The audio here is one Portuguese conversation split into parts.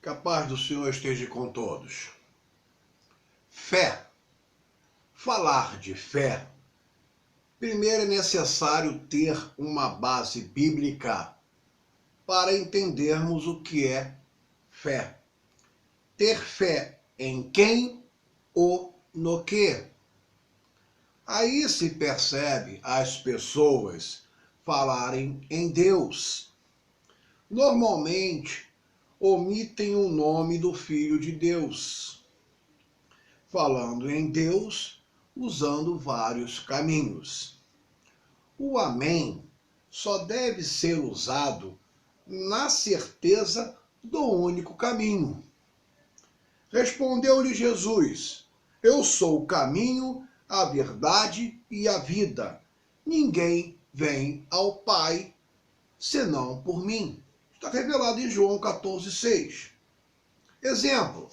Que a paz do Senhor esteja com todos. Fé. Falar de fé, primeiro é necessário ter uma base bíblica para entendermos o que é fé. Ter fé em quem ou no que. Aí se percebe as pessoas falarem em Deus. Normalmente, omitem o nome do Filho de Deus, falando em Deus, usando vários caminhos. O amém só deve ser usado na certeza do único caminho. Respondeu-lhe Jesus: Eu sou o caminho, a verdade e a vida. Ninguém vem ao Pai senão por mim. Está revelado em João 14,6. Exemplo: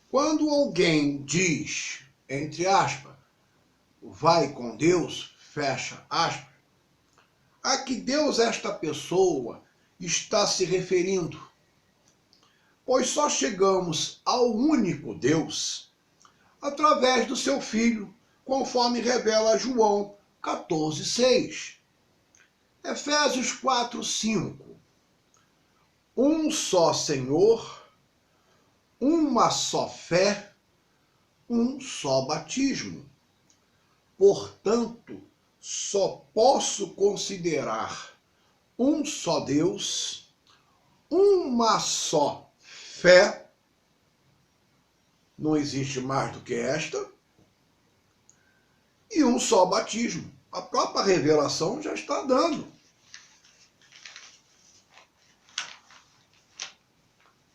quando alguém diz, entre aspas, vai com Deus, fecha aspas, a que Deus esta pessoa está se referindo? Pois só chegamos ao único Deus através do seu Filho, conforme revela João 14,6. Efésios 4,5. Um só Senhor, uma só fé, um só batismo. Portanto, só posso considerar um só Deus, uma só fé, não existe mais do que esta, e um só batismo. A própria revelação já está dando.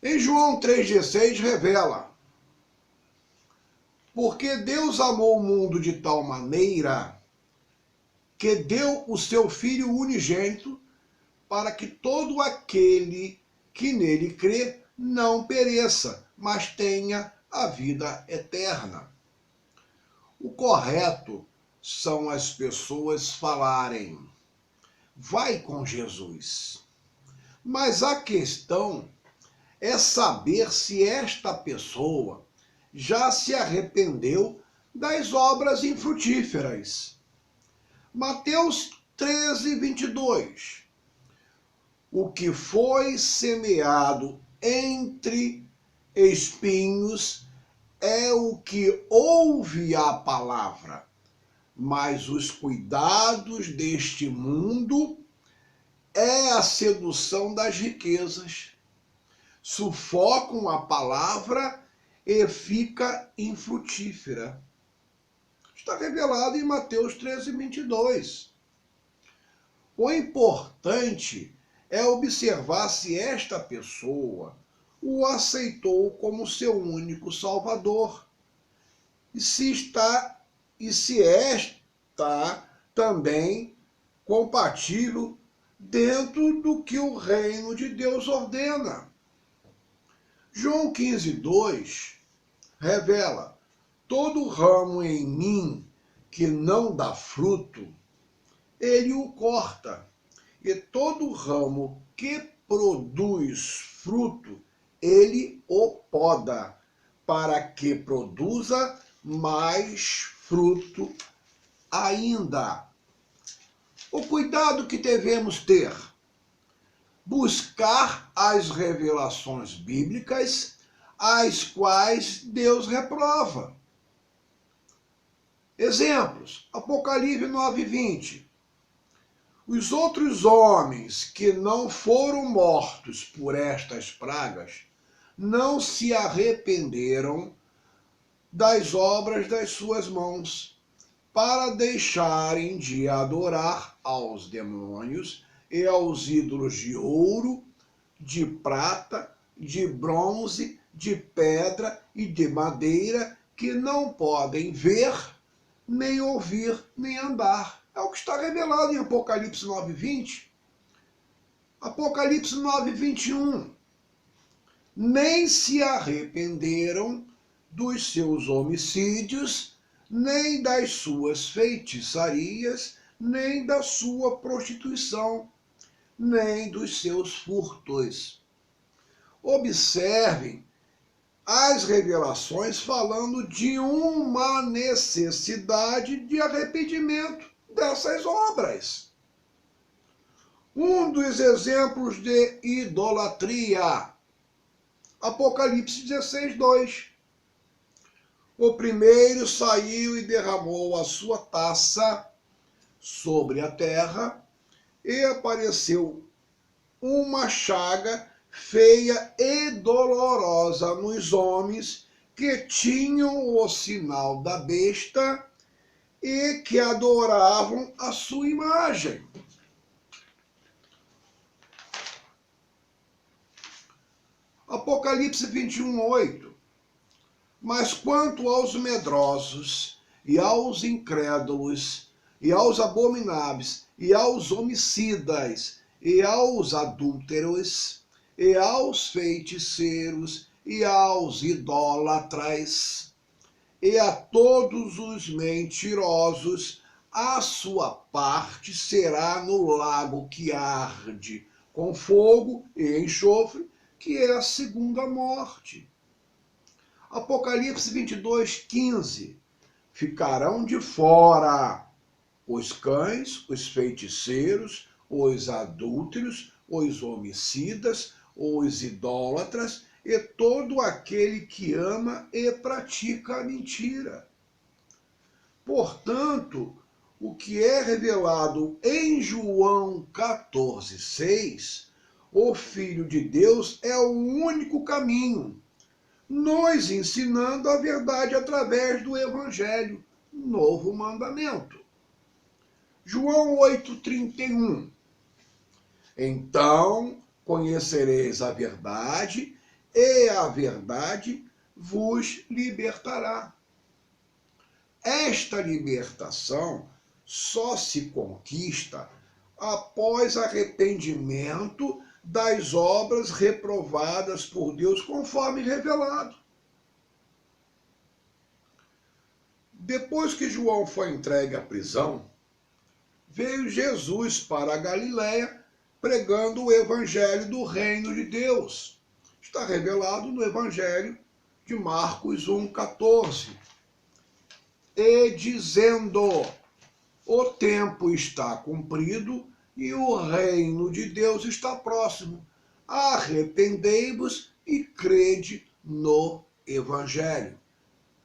Em João 3,16 revela: porque Deus amou o mundo de tal maneira que deu o seu Filho unigênito para que todo aquele que nele crê não pereça, mas tenha a vida eterna. O correto são as pessoas falarem, vai com Jesus. Mas a questão é saber se esta pessoa já se arrependeu das obras infrutíferas. Mateus 13:22. O que foi semeado entre espinhos é o que ouve a palavra, mas os cuidados deste mundo é a sedução das riquezas. Sufocam a palavra e fica infrutífera. Está revelado em Mateus 13:22. O importante é observar se esta pessoa o aceitou como seu único Salvador e se está também compatível dentro do que o reino de Deus ordena. João 15:2 revela: todo ramo em mim que não dá fruto, ele o corta, e todo ramo que produz fruto, ele o poda, para que produza mais fruto ainda. O cuidado que devemos ter: buscar as revelações bíblicas, as quais Deus reprova. Exemplos: Apocalipse 9:20. Os outros homens que não foram mortos por estas pragas não se arrependeram das obras das suas mãos, para deixarem de adorar aos demônios e aos ídolos de ouro, de prata, de bronze, de pedra e de madeira, que não podem ver, nem ouvir, nem andar. É o que está revelado em Apocalipse 9:20. Apocalipse 9:21. Nem se arrependeram dos seus homicídios, nem das suas feitiçarias, nem da sua prostituição, nem dos seus furtos. Observem as revelações falando de uma necessidade de arrependimento dessas obras. Um dos exemplos de idolatria, Apocalipse 16:2. O primeiro saiu e derramou a sua taça sobre a terra, e apareceu uma chaga feia e dolorosa nos homens que tinham o sinal da besta e que adoravam a sua imagem. Apocalipse 21:8. Mas quanto aos medrosos, e aos incrédulos, e aos abomináveis, e aos homicidas, e aos adúlteros, e aos feiticeiros, e aos idólatras, e a todos os mentirosos, a sua parte será no lago que arde com fogo e enxofre, que é a segunda morte. Apocalipse 22:15. Ficarão de fora os cães, os feiticeiros, os adúlteros, os homicidas, os idólatras e todo aquele que ama e pratica a mentira. Portanto, o que é revelado em João 14:6, o Filho de Deus é o único caminho, nos ensinando a verdade através do Evangelho, novo mandamento. João 8:31. Então conhecereis a verdade, e a verdade vos libertará. Esta libertação só se conquista após arrependimento das obras reprovadas por Deus, conforme revelado. Depois que João foi entregue à prisão, veio Jesus para a Galiléia pregando o evangelho do reino de Deus. Está revelado no evangelho de Marcos 1:14. E dizendo: o tempo está cumprido e o reino de Deus está próximo. Arrependei-vos e crede no Evangelho.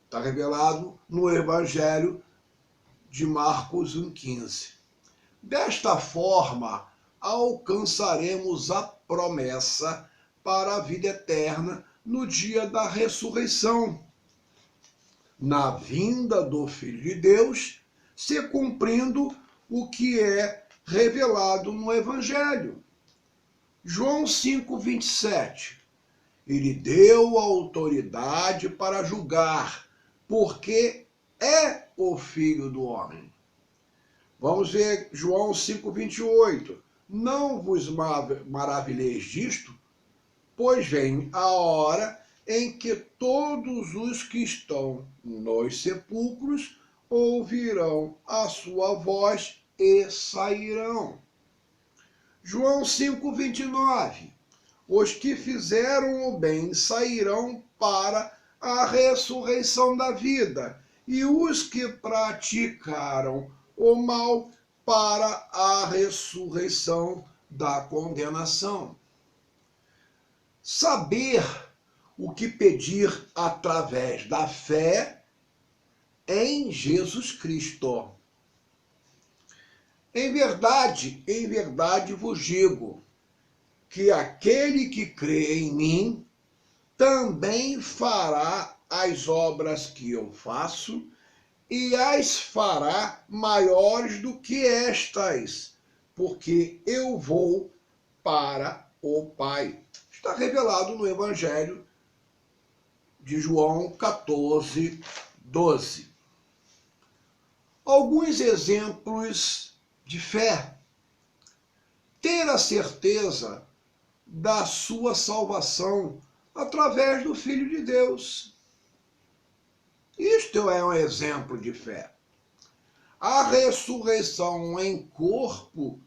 Está revelado no Evangelho de Marcos 1:15. Desta forma, alcançaremos a promessa para a vida eterna no dia da ressurreição, na vinda do Filho de Deus, se cumprindo o que é revelado no Evangelho. João 5:27. Ele deu autoridade para julgar, porque é o Filho do Homem. Vamos ver João 5:28. Não vos maravilheis disto, pois vem a hora em que todos os que estão nos sepulcros ouvirão a sua voz e sairão. João 5:29. Os que fizeram o bem sairão para a ressurreição da vida, e os que praticaram o mal para a ressurreição da condenação. Saber o que pedir através da fé em Jesus Cristo. Em verdade vos digo, que aquele que crê em mim também fará as obras que eu faço, e as fará maiores do que estas, porque eu vou para o Pai. Está revelado no Evangelho de João 14:12. Alguns exemplos de fé. Ter a certeza da sua salvação através do Filho de Deus. Isto é um exemplo de fé. A ressurreição em corpo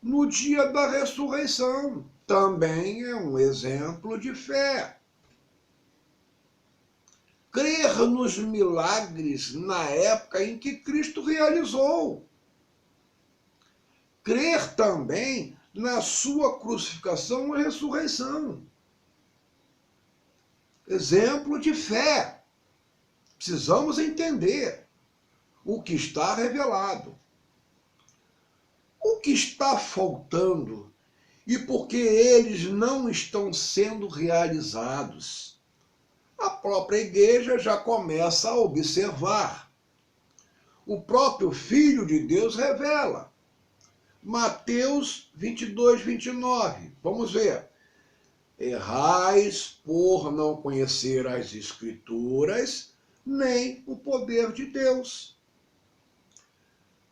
no dia da ressurreição. também é um exemplo de fé. Crer nos milagres na época em que Cristo realizou. Crer também na sua crucificação e ressurreição. Exemplo de fé. Precisamos entender o que está revelado. O que está faltando e por que eles não estão sendo realizados? A própria igreja já começa a observar. O próprio Filho de Deus revela. Mateus 22, 29. Vamos ver. Errais por não conhecer as Escrituras, nem o poder de Deus.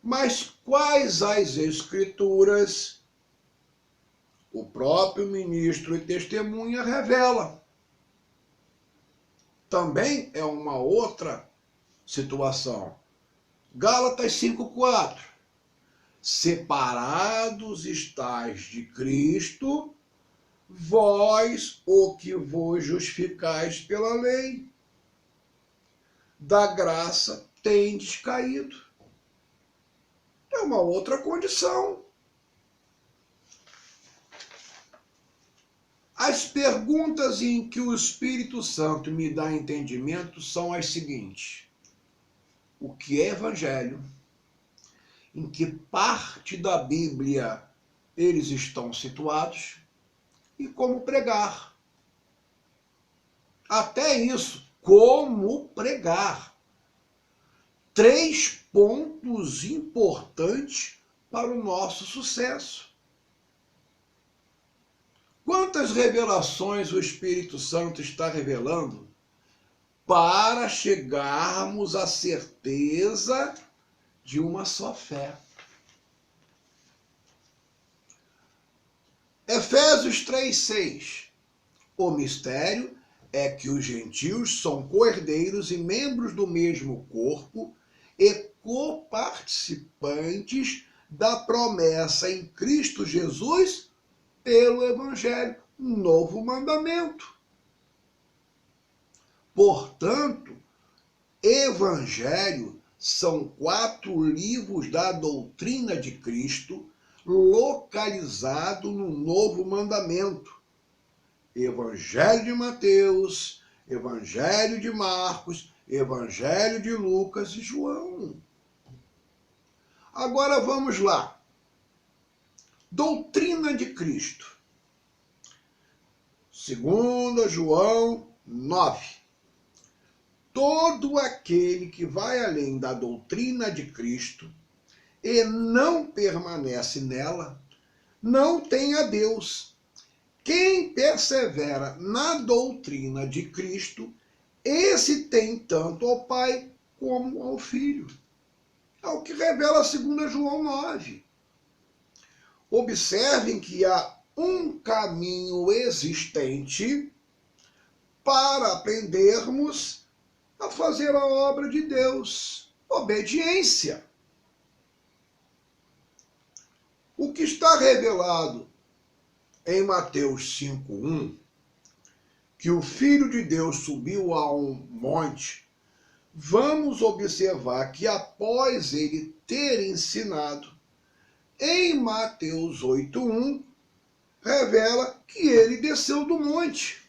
Mas quais as Escrituras? O próprio ministro e testemunha revela. Também é uma outra situação. Gálatas 5,4. Separados estáis de Cristo, vós o que vos justificais pela lei. Da graça tendes caído. É uma outra condição. As perguntas em que o Espírito Santo me dá entendimento são as seguintes. O que é evangelho? Em que parte da Bíblia eles estão situados? E como pregar? Até isso, como pregar. 3 pontos importantes para o nosso sucesso. Quantas revelações o Espírito Santo está revelando para chegarmos à certeza de uma só fé? Efésios 3,6. O mistério é que os gentios são co-herdeiros e membros do mesmo corpo e coparticipantes da promessa em Cristo Jesus pelo Evangelho, novo mandamento. Portanto, Evangelho são 4 livros da doutrina de Cristo localizado no novo mandamento. Evangelho de Mateus, Evangelho de Marcos, Evangelho de Lucas e João. Agora vamos lá. Doutrina de Cristo. 2 João 9. Todo aquele que vai além da doutrina de Cristo e não permanece nela, não tem a Deus. Quem persevera na doutrina de Cristo, esse tem tanto ao Pai como ao Filho. É o que revela 2 João 9. Observem que há um caminho existente para aprendermos a fazer a obra de Deus. Obediência. O que está revelado em Mateus 5,1, que o Filho de Deus subiu a um monte, vamos observar que após ele ter ensinado, em Mateus 8,1, revela que ele desceu do monte.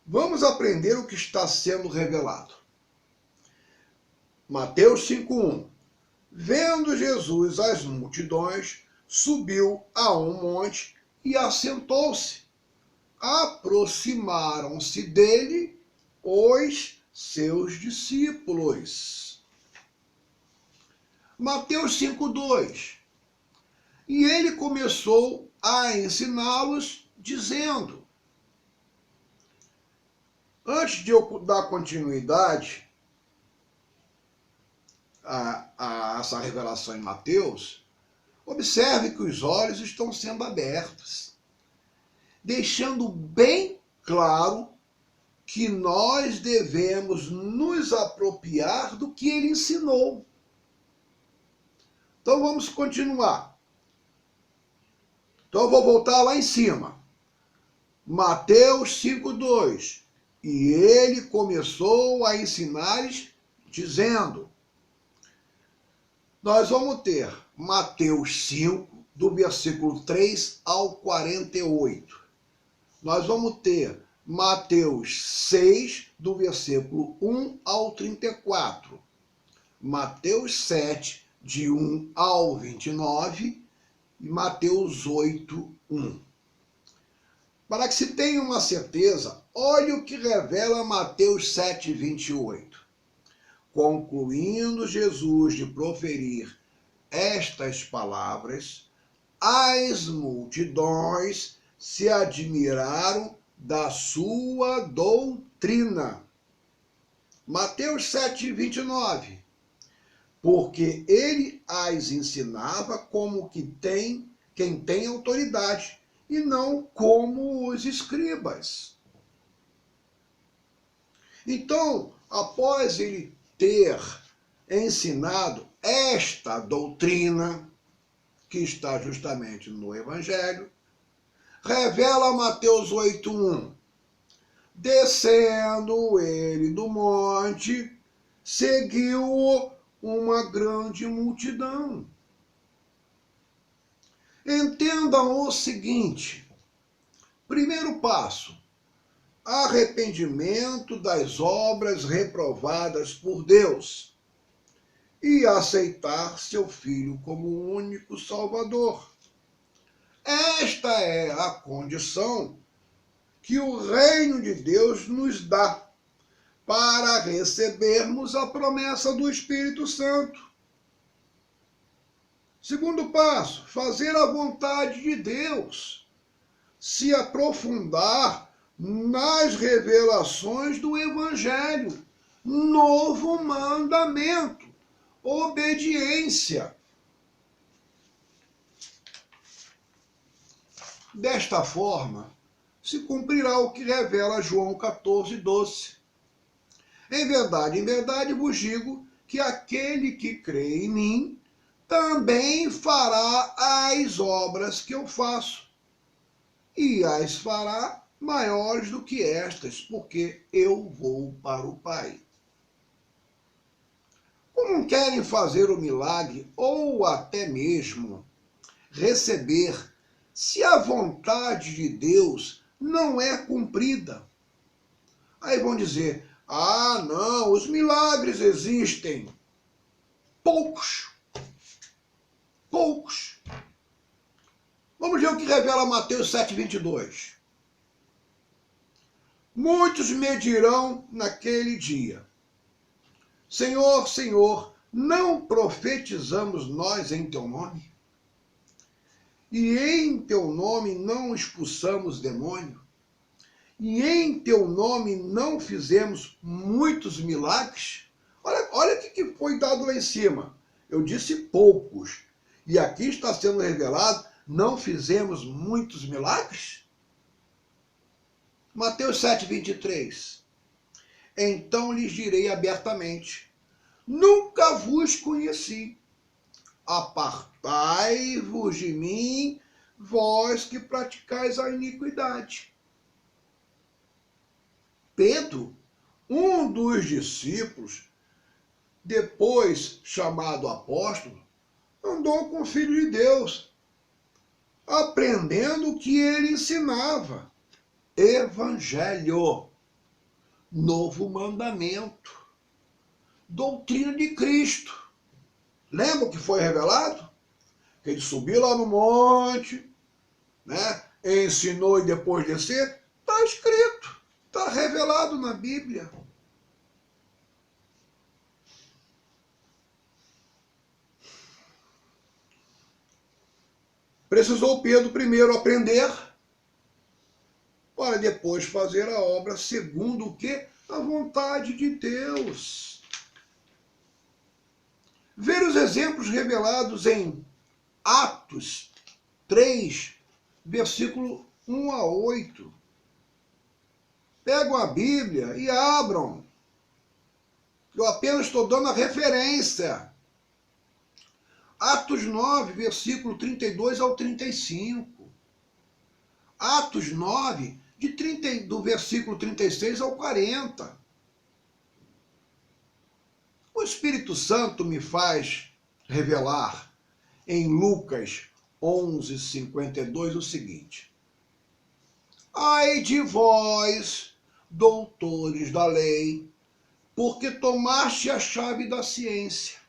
Vamos aprender o que está sendo revelado. Mateus 5,1. Vendo Jesus as multidões, subiu a um monte e assentou-se. Aproximaram-se dele os seus discípulos. Mateus 5,2. E ele começou a ensiná-los, dizendo... Antes de eu dar continuidade a essa revelação em Mateus, observe que os olhos estão sendo abertos, deixando bem claro que nós devemos nos apropriar do que ele ensinou. Então vamos continuar. Então eu vou voltar lá em cima. Mateus 5:2. E ele começou a ensinar-lhes, dizendo. Nós vamos ter Mateus 5, do versículo 3 ao 48. Nós vamos ter Mateus 6, do versículo 1 ao 34. Mateus 7, de 1 ao 29. E Mateus 8, 1. Para que se tenha uma certeza, olhe o que revela Mateus 7, 28. Concluindo Jesus de proferir estas palavras, as multidões se admiraram da sua doutrina. Mateus 7, 29. Porque ele as ensinava como quem tem autoridade, e não como os escribas. Então, após ele ter ensinado esta doutrina, que está justamente no Evangelho, revela Mateus 8:1. Descendo ele do monte, seguiu-o uma grande multidão. Entendam o seguinte: primeiro passo, arrependimento das obras reprovadas por Deus e aceitar seu Filho como o único Salvador. Esta é a condição que o reino de Deus nos dá para recebermos a promessa do Espírito Santo. Segundo passo, fazer a vontade de Deus, se aprofundar nas revelações do Evangelho, novo mandamento, obediência. Desta forma, se cumprirá o que revela João 14:12. Em verdade vos digo que aquele que crê em mim também fará as obras que eu faço, e as fará maiores do que estas, porque eu vou para o Pai. Como querem fazer o milagre, ou até mesmo receber, se a vontade de Deus não é cumprida? Aí vão dizer, não, os milagres existem. Poucos. Vamos ver o que revela Mateus 7, 22. Muitos me dirão naquele dia, Senhor, Senhor, não profetizamos nós em teu nome? E em teu nome não expulsamos demônio? E em teu nome não fizemos muitos milagres? Olha o que foi dado lá em cima. Eu disse poucos. E aqui está sendo revelado, não fizemos muitos milagres? Mateus 7, 23. Então lhes direi abertamente, nunca vos conheci. Apartai-vos de mim, vós que praticais a iniquidade. Pedro, um dos discípulos, depois chamado apóstolo, andou com o Filho de Deus, aprendendo o que ele ensinava. Evangelho, novo mandamento, doutrina de Cristo. Lembra o que foi revelado? Que ele subiu lá no monte, né? Ensinou e depois descer. Está escrito, está revelado na Bíblia. Precisou Pedro primeiro aprender, para depois fazer a obra segundo o que? A vontade de Deus. Ver os exemplos revelados em Atos 3, versículo 1 a 8. Pegam a Bíblia e abram. Eu apenas estou dando a referência. Atos 9, versículo 32 ao 35. Atos 9, do versículo 36 ao 40. O Espírito Santo me faz revelar em Lucas 11:52 o seguinte: ai de vós, doutores da lei, porque tomaste a chave da ciência.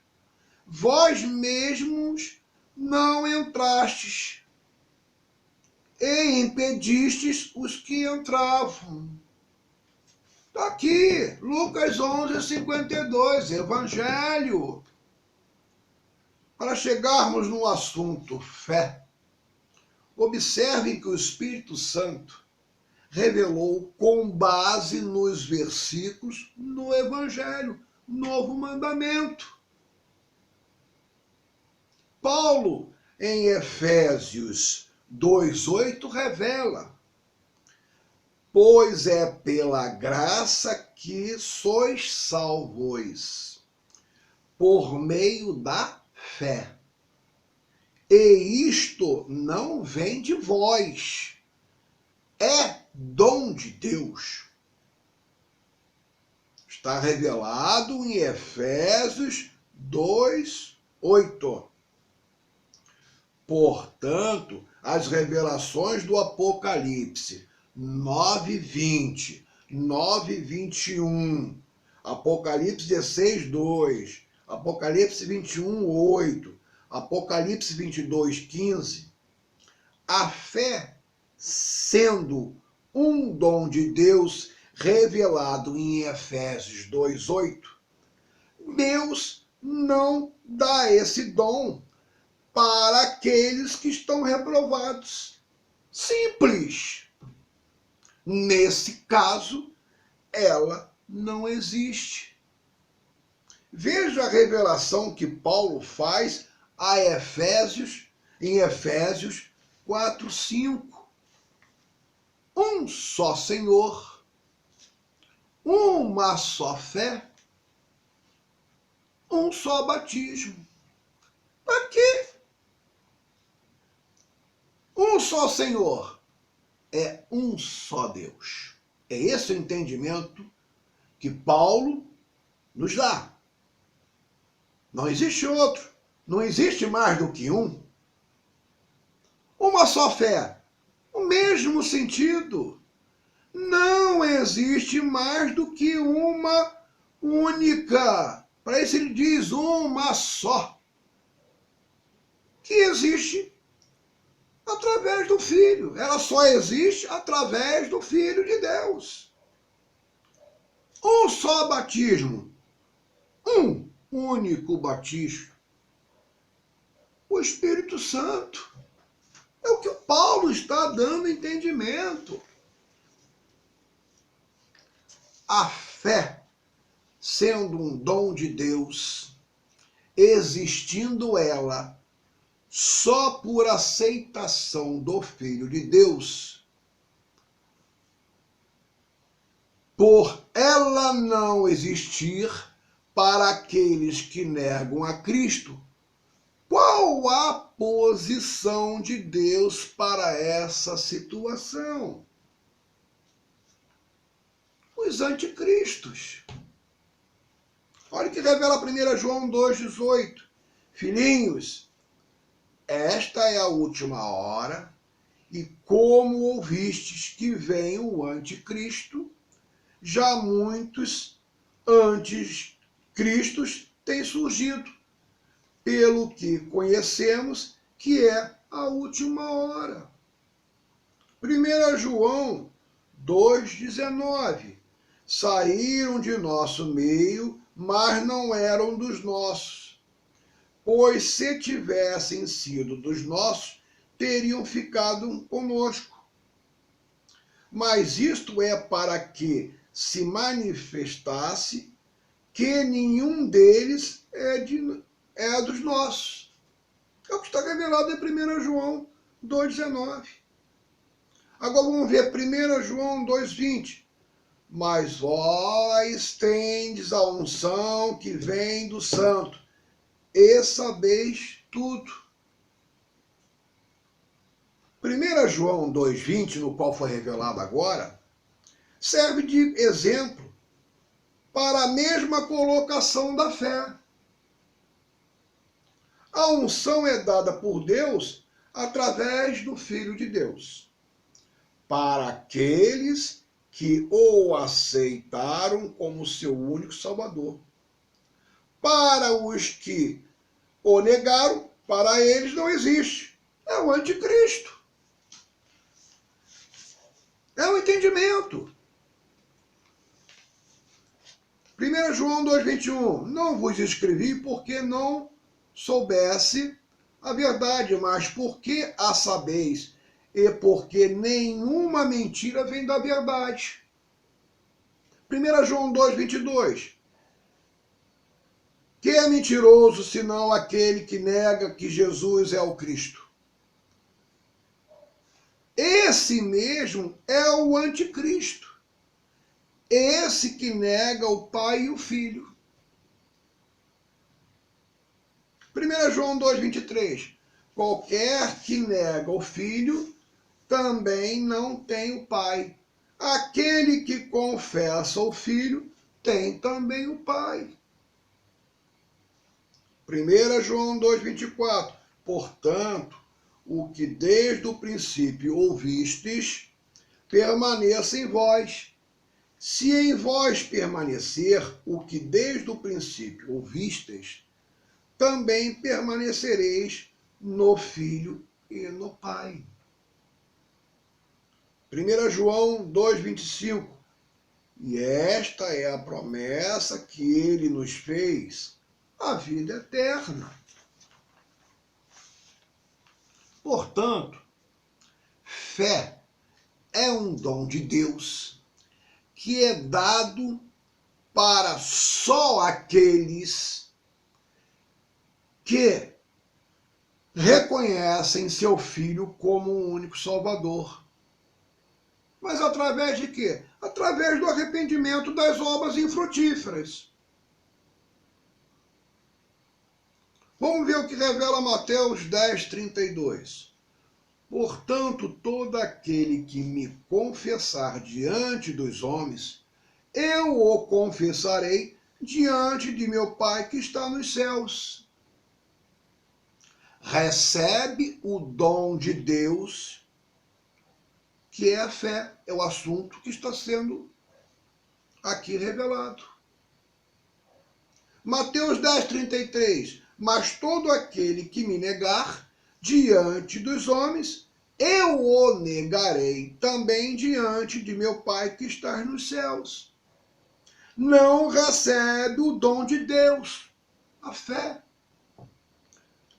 Vós mesmos não entrastes e impedistes os que entravam. Está aqui, Lucas 11:52, Evangelho. Para chegarmos no assunto fé, observem que o Espírito Santo revelou com base nos versículos no Evangelho, novo mandamento. Paulo, em Efésios 2:8, revela: pois é pela graça que sois salvos, por meio da fé. E isto não vem de vós, é dom de Deus. Está revelado em Efésios 2:8. Portanto, as revelações do Apocalipse 9:20, 9:21, Apocalipse 16:2, Apocalipse 21:8, Apocalipse 22:15, a fé sendo um dom de Deus revelado em Efésios 2:8, Deus não dá esse dom para aqueles que estão reprovados. Simples. Nesse caso, ela não existe. Veja a revelação que Paulo faz a Efésios, em Efésios 4:5. Um só Senhor, uma só fé, um só batismo. Para quê? Um só Senhor, é um só Deus. É esse o entendimento que Paulo nos dá. Não existe outro, não existe mais do que um. Uma só fé, o mesmo sentido. Não existe mais do que uma única. Para isso ele diz uma só, que existe através do Filho. Ela só existe através do Filho de Deus. Um só batismo, um único batismo. O Espírito Santo. É o que o Paulo está dando entendimento. A fé, sendo um dom de Deus, existindo ela só por aceitação do Filho de Deus, por ela não existir para aqueles que negam a Cristo, qual a posição de Deus para essa situação? Os anticristos. Olha o que revela 1 João 2,18. Filhinhos, esta é a última hora, e como ouvistes que vem o anticristo, já muitos anticristos têm surgido, pelo que conhecemos que é a última hora. 1 João 2,19. Saíram de nosso meio, mas não eram dos nossos. Pois se tivessem sido dos nossos, teriam ficado conosco. Mas isto é para que se manifestasse que nenhum deles é dos nossos. É o que está revelado em 1 João 2,19. Agora vamos ver 1 João 2,20. Mas vós tendes a unção que vem do Santo, e sabeis tudo. 1 João 2,20, no qual foi revelado agora, serve de exemplo para a mesma colocação da fé. A unção é dada por Deus através do Filho de Deus, para aqueles que o aceitaram como seu único Salvador. Para os que o negaram, para eles não existe. É o anticristo. É o entendimento. 1 João 2,21. Não vos escrevi porque não soubesse a verdade, mas porque a sabeis, e porque nenhuma mentira vem da verdade. 1 João 2,22. Que é mentiroso, senão aquele que nega que Jesus é o Cristo? Esse mesmo é o anticristo. Esse que nega o Pai e o Filho. 1 João 2,23. Qualquer que nega o Filho também não tem o Pai. Aquele que confessa o Filho tem também o Pai. 1 João 2,24. Portanto, o que desde o princípio ouvistes, permaneça em vós. Se em vós permanecer o que desde o princípio ouvistes, também permanecereis no Filho e no Pai. 1 João 2,25. E esta é a promessa que ele nos fez, a vida eterna. Portanto, fé é um dom de Deus que é dado para só aqueles que reconhecem seu Filho como o único Salvador. Mas através de quê? Através do arrependimento das obras infrutíferas. Vamos ver o que revela Mateus 10:32. Portanto, todo aquele que me confessar diante dos homens, eu o confessarei diante de meu Pai que está nos céus. Recebe o dom de Deus, que é a fé, é o assunto que está sendo aqui revelado. Mateus 10:33. Mas todo aquele que me negar diante dos homens, eu o negarei também diante de meu Pai que está nos céus. Não recebe o dom de Deus, a fé.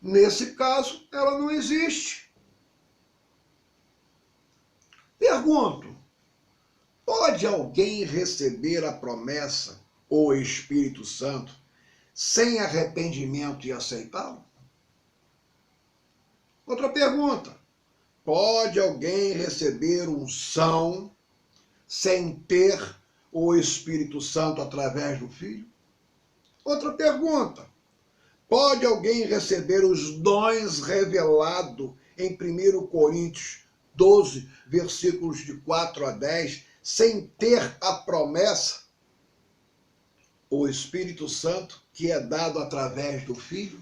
Nesse caso, ela não existe. Pergunto, pode alguém receber a promessa, o Espírito Santo, sem arrependimento e aceitá-lo? Outra pergunta, pode alguém receber unção sem ter o Espírito Santo através do Filho? Outra pergunta, pode alguém receber os dons revelados em 1 Coríntios 12, versículos de 4 a 10, sem ter a promessa, o Espírito Santo, que é dado através do Filho?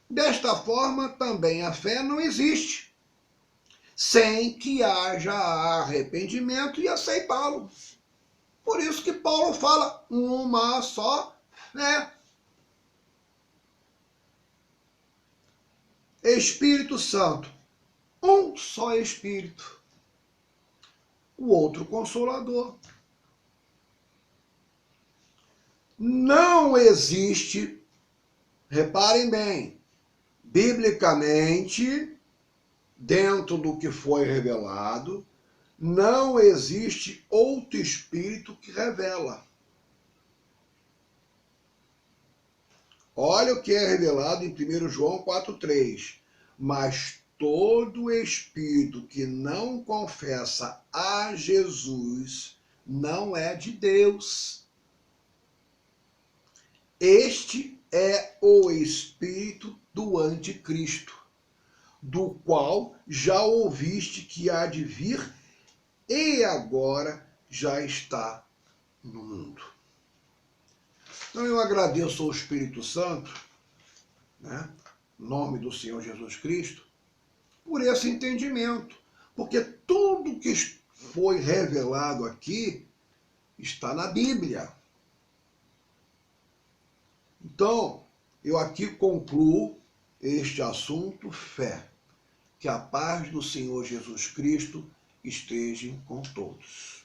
Desta forma, também a fé não existe, sem que haja arrependimento e aceitá-lo. Por isso que Paulo fala uma só fé. Espírito Santo, um só Espírito. O outro Consolador. Não existe, reparem bem, biblicamente, dentro do que foi revelado, não existe outro Espírito que revela. Olha o que é revelado em 1 João 4,3. Mas todo Espírito que não confessa a Jesus não é de Deus. Este é o espírito do anticristo, do qual já ouviste que há de vir e agora já está no mundo. Então eu agradeço ao Espírito Santo, né, em nome do Senhor Jesus Cristo, por esse entendimento, porque tudo que foi revelado aqui está na Bíblia. Então, eu aqui concluo este assunto, fé. Que a paz do Senhor Jesus Cristo esteja com todos.